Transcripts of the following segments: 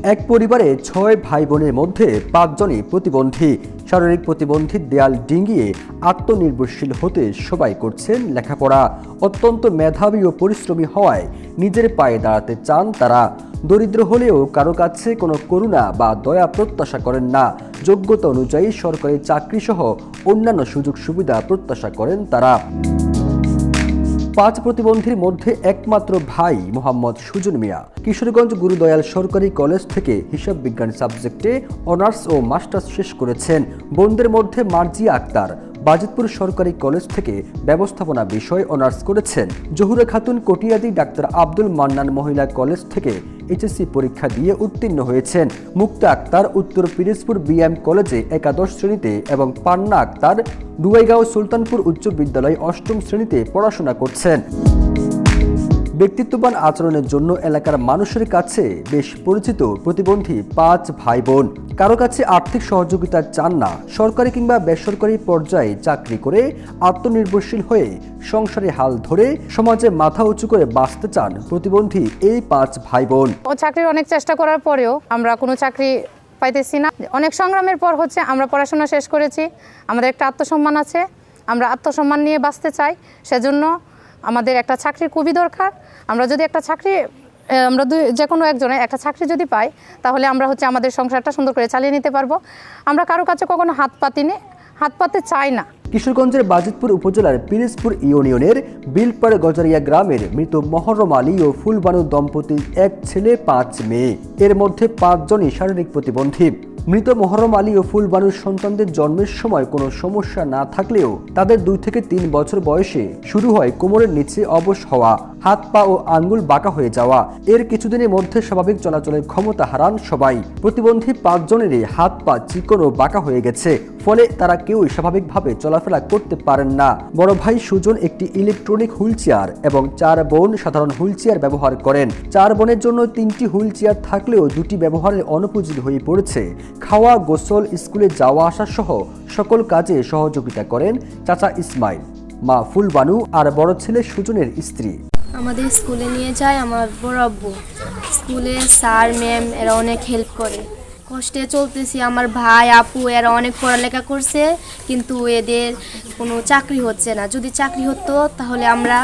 এক পরিবারে ৬ ভাই বোনের মধ্যে ৫ জনই প্রতিবন্ধী। শারীরিক প্রতিবন্ধীর দেয়াল ডিঙিয়ে আত্মনির্ভরশীল হতে সবাই করছেন লেখাপড়া। অত্যন্ত মেধাবী ও পরিশ্রমী হওয়ায় নিজের পায়ে দাঁড়াতে চান তারা। দরিদ্র হলেও কারো কাছে কোনো করুণা বা দয়া প্রত্যাশা করেন না। যোগ্যতা অনুযায়ী সরকারি চাকরিসহ অন্যান্য সুযোগ সুবিধা প্রত্যাশা করেন তারা। ৫ প্রতিবন্ধীর মধ্যে একমাত্র ভাই মোহাম্মদ সুজন মিয়া কিশোরগঞ্জ গুরুদয়াল সরকারি কলেজ থেকে হিসাব বিজ্ঞান সাবজেক্টে অনার্স ও মাস্টার্স শেষ করেছেন। বোনদের মধ্যে মার্জিয়া আক্তার বাজিতপুর সরকারি কলেজ থেকে ব্যবস্থাপনা বিষয়ে অনার্স করেছেন। জহুরা খাতুন কটিয়াদি ডাক্তার আব্দুল মান্নান মহিলা কলেজ থেকে এইচএসসি পরীক্ষা দিয়ে উত্তীর্ণ হয়েছেন। মুক্তা আক্তার উত্তর পিরোজপুর বিএম কলেজে একাদশ শ্রেণীতে এবং পান্না আক্তার ডুয়াইগাঁও সুলতানপুর উচ্চ বিদ্যালয়ে অষ্টম শ্রেণীতে পড়াশোনা করছেন। ব্যক্তিত্ববান আচরণের জন্য এলাকার মানুষের কাছে বেশ পরিচিত প্রতিবন্ধী ৫ ভাই বোন। কারো কাছে আর্থিক সহযোগিতা চান না। সরকারি কিংবা বেসরকারি পর্যায়ে চাকরি করে আত্মনির্ভরশীল হয়ে সংসারে হাল ধরে সমাজে মাথা উঁচু করে বাঁচতে চান প্রতিবন্ধী এই ৫ ভাই বোন। চাকরির অনেক চেষ্টা করার পরেও আমরা কোনো চাকরি পাইতেছি না। অনেক সংগ্রামের পর আমরা পড়াশোনা শেষ করেছি। আমাদের একটা আত্মসম্মান আছে, আমরা আত্মসম্মান নিয়ে বাঁচতে চাই। সেজন্য আমাদের একটা চাকরির খুবই দরকার। আমরা যদি একটা চাকরি আমরা যে কোনো একজনের একটা চাকরি যদি পাই, তাহলে আমরা আমাদের সংসারটা সুন্দর করে চালিয়ে নিতে পারবো। আমরা কারো কাছে কখনো হাত পাতে চাই না। কিশোরগঞ্জের বাজিতপুর উপজেলার পিরোজপুর ইউনিয়নের বিলপাড় গজারিয়া গ্রামের মৃত মহরম আলী ও ফুলবানু দম্পতির এক ছেলে ৫ মেয়ে। এর মধ্যে ৫ জনই শারীরিক প্রতিবন্ধী। মৃত মহরম আলী ও ফুলবানুর সন্তানদের জন্মের সময় কোনো সমস্যা না থাকলেও তাদের ২ থেকে ৩ বছর বয়সে শুরু হয় কোমরের নিচে অবশ হওয়া, হাত পা ও আঙ্গুল বাঁকা হয়ে যাওয়া। এর কিছুদিনের মধ্যে স্বাভাবিক চলাচলের ক্ষমতা হারান সবাই। প্রতিবন্ধী ৫ জনেরই হাত পা চিকন ও বাঁকা হয়ে গেছে, ফলে তারা কেউই স্বাভাবিকভাবে চলাফেরা করতে পারেন না। বড় ভাই সুজন একটি ইলেকট্রনিক হুইল চেয়ার এবং ৪ বোন সাধারণ হুইল চেয়ার ব্যবহার করেন। ৪ বোনের জন্য ৩টি হুইল চেয়ার থাকলেও 2টি ব্যবহারের অনুপযোগী হয়ে পড়েছে। খাওয়া, গোসল, স্কুলে যাওয়া আসা সহ সকল কাজে সহযোগিতা করেন চাচা ইসমাইল, মা ফুলবানু আর বড় ছেলে সুজনের স্ত্রী। আমাদের স্কুলে নিয়ে যায় আমার বড় আব্বু। স্কুলে স্যার ম্যাম এরা অনেক হেল্প করে। কষ্টে চলতেছি। আমার ভাই আপু এরা অনেক পড়ালেখা করছে, কিন্তু এদের কোনো চাকরি হচ্ছে না। যদি চাকরি হতো তাহলে আমরা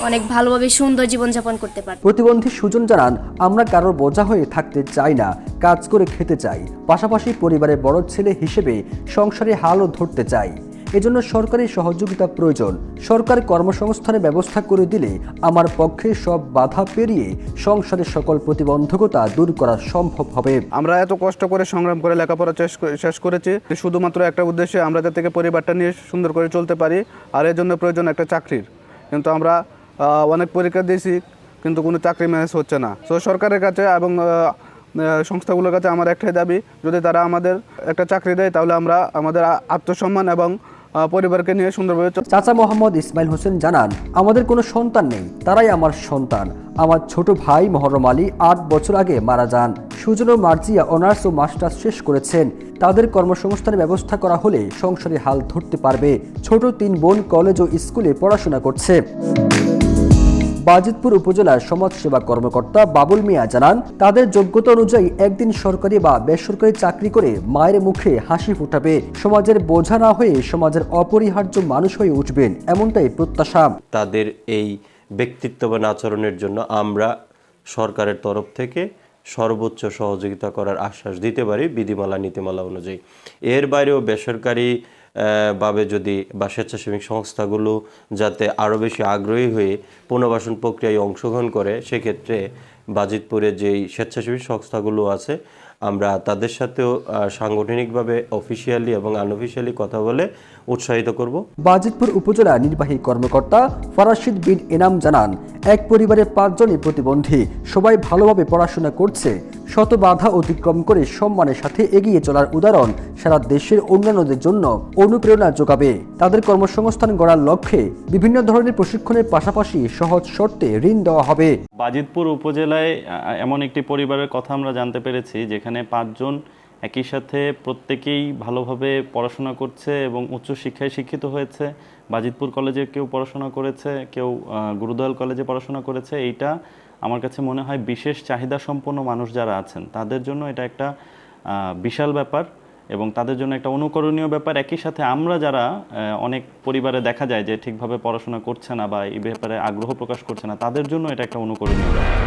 অনেক ভালোভাবে সুন্দর জীবনযাপন করতে পারতাম। প্রতিবন্ধী সুজন জানান, আমরা কারোর বোঝা হয়ে থাকতে চাই না, কাজ করে খেতে চাই। পাশাপাশি পরিবারের বড় ছেলে হিসেবে সংসারে হালও ধরতে চাই। এজন্য সরকারি সহযোগিতা প্রয়োজন। সরকার কর্মসংস্থানের ব্যবস্থা করে দিলে আমার পক্ষে সব বাধা পেরিয়ে সংসারের সকল প্রতিবন্ধকতা দূর করা সম্ভব হবে। আমরা এত কষ্ট করে সংগ্রাম করে লেখাপড়া শেষ করেছি শুধুমাত্র একটা উদ্দেশ্যে, আমরা যাতে পরিবারটা নিয়ে সুন্দর করে চলতে পারি, আর এর জন্য প্রয়োজন একটা চাকরির। কিন্তু আমরা অনেক পরীক্ষা দিয়েছি, কিন্তু কোনো চাকরি ম্যানেজ হচ্ছে না। তো সরকারের কাছে এবং সংস্থাগুলোর কাছে আমার একটাই দাবি, যদি তারা আমাদের একটা চাকরি দেয় তাহলে আমরা আমাদের আত্মসম্মান এবং পরিবারকে নিয়ে সুন্দরভাবে। চাচা মোহাম্মদ ইসমাইল হোসেন জানান, আমাদের কোনো সন্তান নেই, তারাই আমার সন্তান। আমার ছোট ভাই মহরম আলী ৮ বছর আগে মারা যান। সুজন ও মার্জিয়া অনার্স ও মাস্টার্স শেষ করেছেন। তাদের কর্মসংস্থানের ব্যবস্থা করা হলে সংসারে হাল ধরতে পারবে। ছোট ৩ বোন কলেজ ও স্কুলে পড়াশোনা করছে। বাজিতপুর উপজেলার সমাজসেবা কর্মকর্তা বাবুল মিয়া জানান, তাদের যোগ্যতা অনুযায়ী একদিন সরকারি বা বেসরকারি চাকরি করে মায়ের মুখে হাসি ফোটাবে, সমাজের বোঝা না হয়ে সমাজের অপরিহার্য মানুষ হয়ে উঠবেন, এমনটাই প্রত্যাশা। তাদের এই ব্যক্তিত্ববান আচরণের জন্য আমরা সরকারের তরফ থেকে সর্বোচ্চ সহযোগিতা করার আশ্বাস দিতে পারি বিধিমালা নীতিমালা অনুযায়ী। এর বাইরেও বেসরকারি ভাবে যদি বা স্বেচ্ছাসেবী সংস্থাগুলো যাতে আরও বেশি আগ্রহী হয়ে পুনর্বাসন প্রক্রিয়ায় অংশগ্রহণ করে, সেক্ষেত্রে বাজিতপুরে যেই স্বেচ্ছাসেবী সংস্থাগুলো আছে আমরা তাদের সাথেও সাংগঠনিকভাবে অফিসিয়ালি এবং আনঅফিসিয়ালি কথা বলে উৎসাহিত করব। বাজিতপুর উপজেলা নির্বাহী কর্মকর্তা ফরাশিদ বিন এনাম জানান, এক পরিবারের ৫ জনই প্রতিবন্ধী, সবাই ভালোভাবে পড়াশোনা করছে। শত বাধা অতিক্রম করে সম্মানের সাথে এগিয়ে চলার উদাহরণ সারা দেশের অন্যান্যদের জন্য অনুপ্রেরণা যোগাবে। তাদের কর্মসংস্থান গড়ার লক্ষ্যে বিভিন্ন ধরনের প্রশিক্ষণের পাশাপাশি সহজ শর্তে ঋণ দেওয়া হবে। বাজিতপুর উপজেলায় এমন একটি পরিবারের কথা আমরা জানতে পেরেছি যেখানে ৫ জন একই সাথে প্রত্যেকেই ভালোভাবে পড়াশোনা করছে এবং উচ্চশিক্ষায় শিক্ষিত হয়েছে। বাজিতপুর কলেজে কেউ পড়াশোনা করেছে, কেউ গুরুদয়াল কলেজে পড়াশোনা করেছে। এইটা আমার কাছে মনে হয় বিশেষ চাহিদা সম্পন্ন মানুষ যারা আছেন তাদের জন্য এটা একটা বিশাল ব্যাপার এবং তাদের জন্য একটা অনুকরণীয় ব্যাপার। একই সাথে আমরা যারা অনেক পরিবারে দেখা যায় যে ঠিকভাবে পড়াশোনা করছে না বা এই ব্যাপারে আগ্রহ প্রকাশ করছে না, তাদের জন্য এটা একটা অনুকরণীয় ব্যাপার।